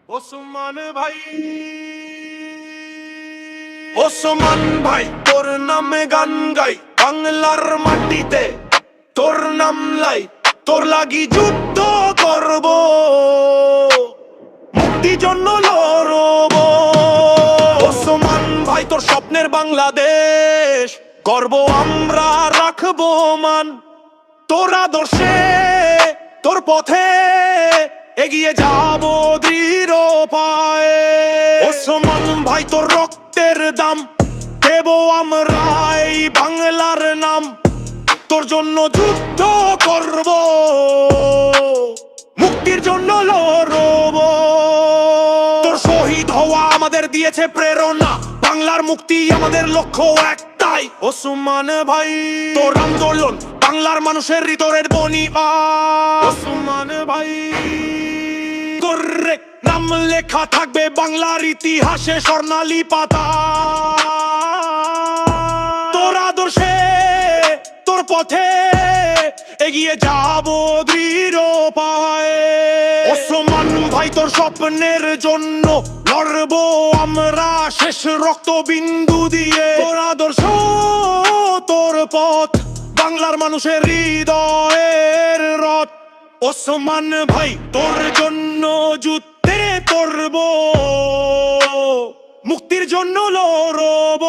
ওসমান ভাই, ওসমান ভাই, তোর নামে গান গাই বাংলার মাটিতে, তোর নাম লাই, তোর লাগি যুদ্ধ করব, মুক্তি জন্য লড়ব। ওসমান ভাই, তোর স্বপ্নের বাংলাদেশ গর্ব আমরা রাখবো মান, তোর আদর্শে তোর পথে এগিয়ে যাব দৃঢ় পায়ে। ওসমান ভাই, তোর রক্তের দাম দেব আমরা এই বাংলার নাম, তোর জন্য যুদ্ধ করব, মুক্তির জন্য লড়ব। তোর শহীদ হওয়া আমাদের দিয়েছে প্রেরণা, বাংলার মুক্তি আমাদের লক্ষ্য একটাই। ওসমান ভাই, তোর আন্দোলন বাংলার মানুষের হৃদয়ের বনিয়া। ওসমান ভাই, তোর নাম লেখা থাকবে বাংলার ইতিহাসে স্বর্ণালী পাতা। তোর আদর্শে তোর পথে এগিয়ে যাব দৃঢ় পায়ে। ওসমান ভাই, তোর স্বপ্নের জন্য লড়ব আমরা শেষ রক্ত বিন্দু দিয়ে। তোর আদর্শ তোর পথ বাংলার মানুষের হৃদয়ের রথ। ওসমান ভাই, তোর জন্য যুদ্ধে করব, মুক্তির জন্য লড়ব।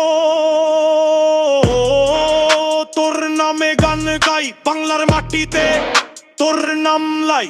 তোর নামে গান গাই বাংলার মাটিতে, তোর নাম লাই,